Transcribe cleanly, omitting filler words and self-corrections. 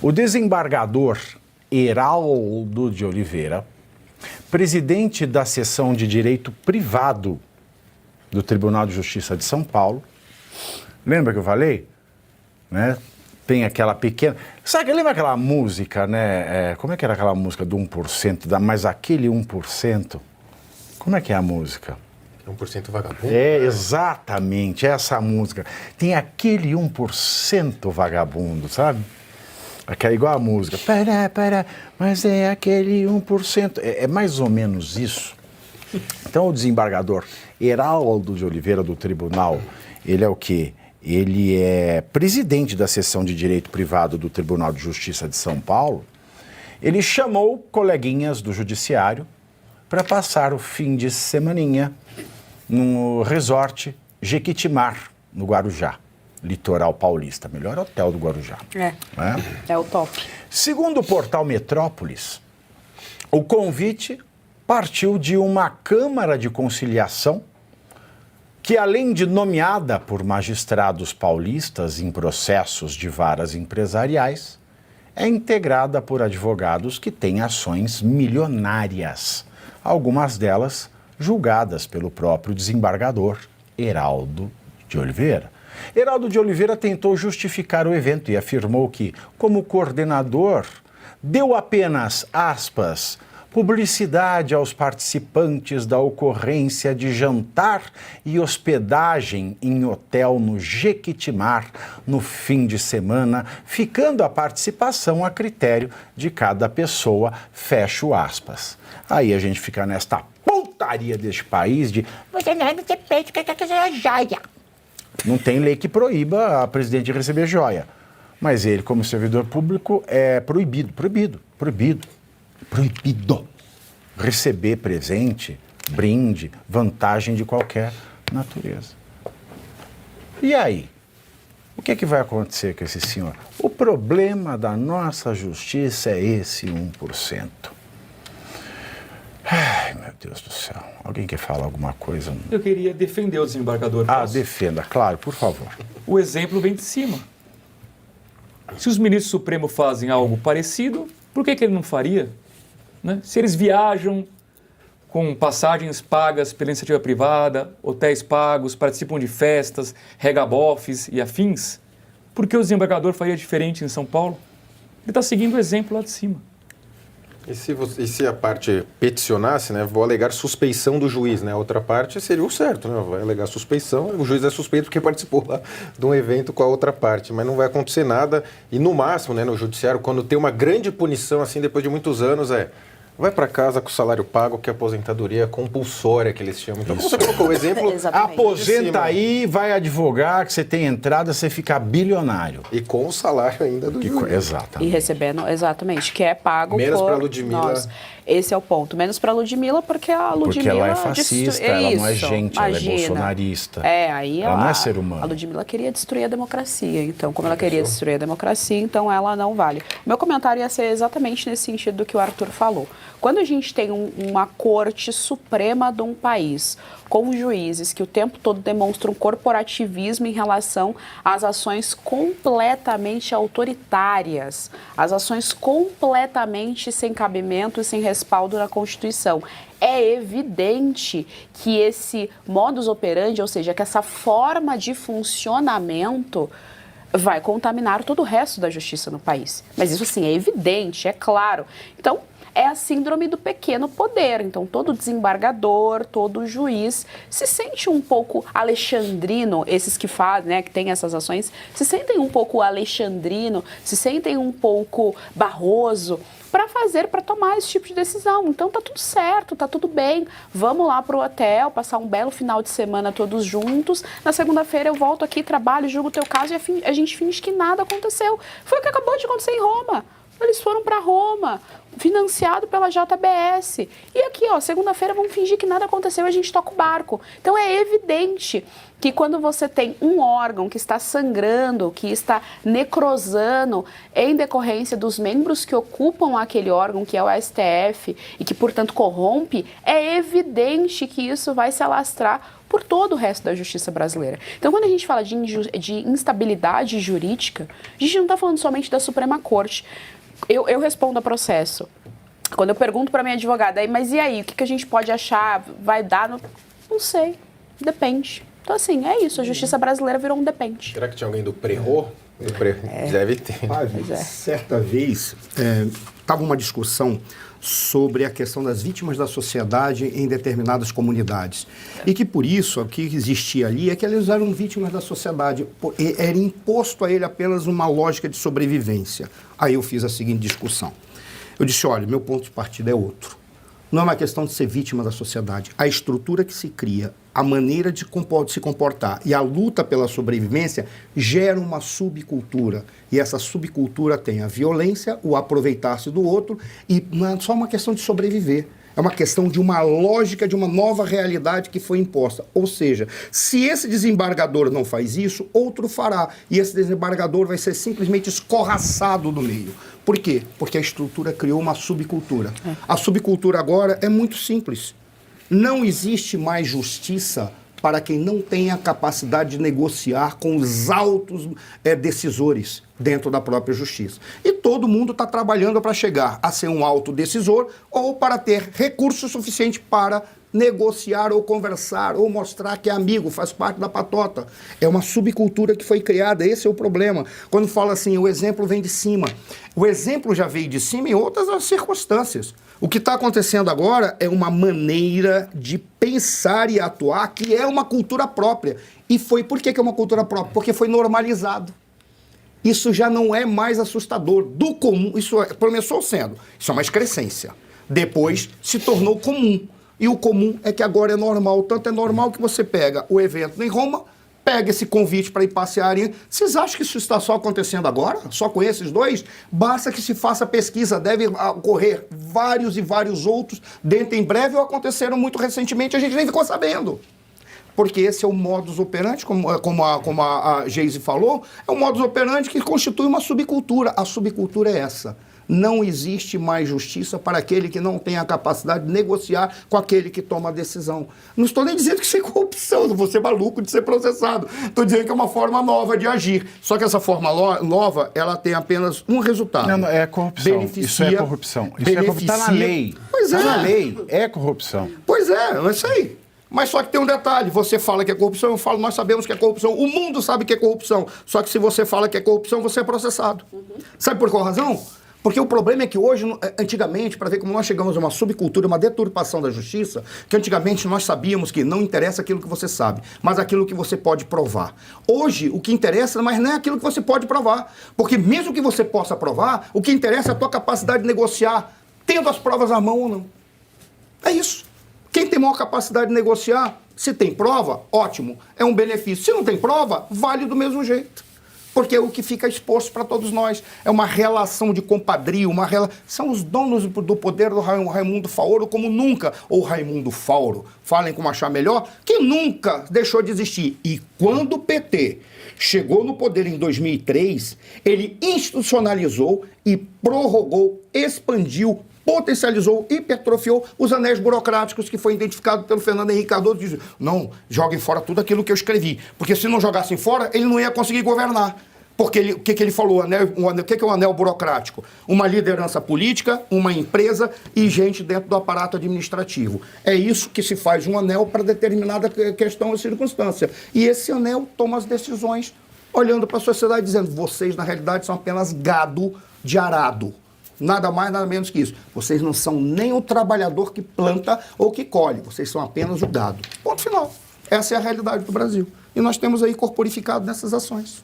O desembargador Heraldo de Oliveira, presidente da seção de Direito Privado do Tribunal de Justiça de São Paulo, lembra que eu falei? Né? Tem aquela pequena... Sabe, lembra aquela música, né? Como é que era aquela música do 1%? Mas aquele 1%, como é que é a música? 1% vagabundo? Exatamente, essa música. Tem aquele 1% vagabundo, sabe? É igual a música. Mas é aquele 1%. É mais ou menos isso. Então, o desembargador Heraldo de Oliveira, do tribunal, ele é o quê? Ele é presidente da seção de Direito Privado do Tribunal de Justiça de São Paulo. Ele chamou coleguinhas do judiciário para passar o fim de semaninha no resort Jequitimar, no Guarujá, litoral paulista, melhor hotel do Guarujá. É o top. Segundo o portal Metrópolis, o convite partiu de uma Câmara de Conciliação que, além de nomeada por magistrados paulistas em processos de varas empresariais, é integrada por advogados que têm ações milionárias, algumas delas julgadas pelo próprio desembargador Heraldo de Oliveira. Heraldo de Oliveira tentou justificar o evento e afirmou que, como coordenador, deu apenas, aspas, publicidade aos participantes da ocorrência de jantar e hospedagem em hotel no Jequitimar no fim de semana, ficando a participação a critério de cada pessoa, fecho aspas. Aí a gente fica nesta putaria deste país de você não é pede porque é joia. Não tem lei que proíba a presidente de receber joia. Mas ele, como servidor público, é proibido receber presente, brinde, vantagem de qualquer natureza. E aí? O que vai acontecer com esse senhor? O problema da nossa justiça é esse 1%. Ai, meu Deus do céu. Alguém quer falar alguma coisa? Eu queria defender o desembargador. Defenda, claro, por favor. O exemplo vem de cima. Se os ministros do Supremo fazem algo parecido, por que ele não faria? Né? Se eles viajam com passagens pagas pela iniciativa privada, hotéis pagos, participam de festas, regabofes e afins, por que o desembargador faria diferente em São Paulo? Ele está seguindo o exemplo lá de cima. E se a parte peticionasse, né, vou alegar suspeição do juiz, né? A outra parte seria o certo, né? Vai alegar suspeição, o juiz é suspeito porque participou lá de um evento com a outra parte, mas não vai acontecer nada. E no máximo, né, no judiciário, quando tem uma grande punição, assim, depois de muitos anos, vai para casa com o salário pago, que é a aposentadoria compulsória, que eles chamam. Então, como você colocou o exemplo... Aposenta aí, vai advogar, que você tem entrada, você fica bilionário. E com o salário ainda do juiz. Exatamente. E recebendo, exatamente, que é pago menos por... para a Ludmilla. Nós. Esse é o ponto. Menos para a Ludmilla, porque a Ludmilla... Porque ela é fascista, ela não é gente, ela é bolsonarista. Aí ela não é ser humano. A Ludmilla queria destruir a democracia. Então, como ela queria destruir a democracia, então ela não vale. Meu comentário ia ser exatamente nesse sentido do que o Arthur falou. Quando a gente tem uma corte suprema de um país com juízes que o tempo todo demonstram corporativismo em relação às ações completamente autoritárias, as ações completamente sem cabimento e sem respaldo na Constituição, é evidente que esse modus operandi, ou seja, que essa forma de funcionamento vai contaminar todo o resto da justiça no país. Mas isso, assim, é evidente, é claro. Então, é a síndrome do pequeno poder. Então, todo desembargador, todo juiz se sente um pouco alexandrino, esses que fazem, né, que têm essas ações, se sentem um pouco alexandrino, se sentem um pouco Barroso, para tomar esse tipo de decisão. Então tá tudo certo, tá tudo bem, vamos lá pro hotel, passar um belo final de semana todos juntos, na segunda-feira eu volto aqui, trabalho, julgo o teu caso e a gente finge que nada aconteceu. Foi o que acabou de acontecer em Roma. Eles foram para Roma, financiado pela JBS. E aqui, ó, segunda-feira vamos fingir que nada aconteceu e a gente toca o barco. Então é evidente que quando você tem um órgão que está sangrando, que está necrosando em decorrência dos membros que ocupam aquele órgão, que é o STF, e que, portanto, corrompe, é evidente que isso vai se alastrar por todo o resto da justiça brasileira. Então, quando a gente fala de instabilidade jurídica, a gente não está falando somente da Suprema Corte. Eu respondo a processo. Quando eu pergunto para minha advogada, mas e aí, o que a gente pode achar, vai dar? Não sei, depende. Então, assim, é isso, a justiça brasileira virou um depende. Será que tinha alguém do Prerro? Deve ter. Certa vez, estava uma discussão sobre a questão das vítimas da sociedade em determinadas comunidades. E que, por isso, o que existia ali é que eles eram vítimas da sociedade. Era imposto a ele apenas uma lógica de sobrevivência. Aí eu fiz a seguinte discussão. Eu disse, olha, meu ponto de partida é outro. Não é uma questão de ser vítima da sociedade. A estrutura que se cria, a maneira de se comportar e a luta pela sobrevivência gera uma subcultura. E essa subcultura tem a violência, o aproveitar-se do outro, e não é só uma questão de sobreviver. É uma questão de uma lógica, de uma nova realidade que foi imposta. Ou seja, se esse desembargador não faz isso, outro fará. E esse desembargador vai ser simplesmente escorraçado do meio. Por quê? Porque a estrutura criou uma subcultura. A subcultura agora é muito simples. Não existe mais justiça para quem não tem a capacidade de negociar com os altos decisores dentro da própria justiça. E todo mundo está trabalhando para chegar a ser um alto decisor ou para ter recursos suficientes para negociar ou conversar ou mostrar que é amigo, faz parte da patota. É uma subcultura que foi criada, esse é o problema. Quando fala assim, o exemplo vem de cima. O exemplo já veio de cima em outras circunstâncias. O que está acontecendo agora é uma maneira de pensar e atuar que é uma cultura própria. E foi, por que é uma cultura própria? Porque foi normalizado. Isso já não é mais assustador. Do comum, começou sendo. Isso é uma excrescência. Depois se tornou comum. E o comum é que agora é normal. Tanto é normal que você pega o evento em Roma, pega esse convite para ir passear. Vocês acham que isso está só acontecendo agora? Só com esses dois? Basta que se faça pesquisa. Deve ocorrer vários e vários outros dentro em breve ou aconteceram muito recentemente. A gente nem ficou sabendo. Porque esse é o modus operandi, como a Geise falou, é um modus operandi que constitui uma subcultura. A subcultura é essa. Não existe mais justiça para aquele que não tem a capacidade de negociar com aquele que toma a decisão. Não estou nem dizendo que isso é corrupção, não vou ser maluco de ser processado. Estou dizendo que é uma forma nova de agir. Só que essa forma nova, ela tem apenas um resultado. Não, é corrupção. Isso é corrupção. Isso é corrupção. Está na lei. Pois é. Está na lei. É corrupção. Pois é isso aí. Mas só que tem um detalhe, você fala que é corrupção, eu falo, nós sabemos que é corrupção, o mundo sabe que é corrupção. Só que se você fala que é corrupção, você é processado. Sabe por qual razão? Porque o problema é que hoje, antigamente, para ver como nós chegamos a uma subcultura, uma deturpação da justiça, que antigamente nós sabíamos que não interessa aquilo que você sabe, mas aquilo que você pode provar. Hoje, o que interessa, mas não é aquilo que você pode provar. Porque mesmo que você possa provar, o que interessa é a tua capacidade de negociar, tendo as provas à mão ou não. É isso. Quem tem maior capacidade de negociar, se tem prova, ótimo, é um benefício. Se não tem prova, vale do mesmo jeito. Porque é o que fica exposto para todos nós. É uma relação de compadrio, são os donos do poder do Raimundo Faoro como nunca, ou Raimundo Fauro, falem como achar melhor, que nunca deixou de existir. E quando o PT chegou no poder em 2003, ele institucionalizou e prorrogou, expandiu, potencializou, hipertrofiou os anéis burocráticos que foi identificado pelo Fernando Henrique Cardoso. Diz, não, joguem fora tudo aquilo que eu escrevi. Porque se não jogassem fora, ele não ia conseguir governar. Porque o que ele falou? O que é um anel burocrático? Uma liderança política, uma empresa e gente dentro do aparato administrativo. É isso que se faz um anel para determinada questão ou circunstância. E esse anel toma as decisões olhando para a sociedade dizendo, vocês na realidade são apenas gado de arado. Nada mais, nada menos que isso. Vocês não são nem o trabalhador que planta ou que colhe. Vocês são apenas o gado. Ponto final. Essa é a realidade do Brasil. E nós temos aí corporificado nessas ações.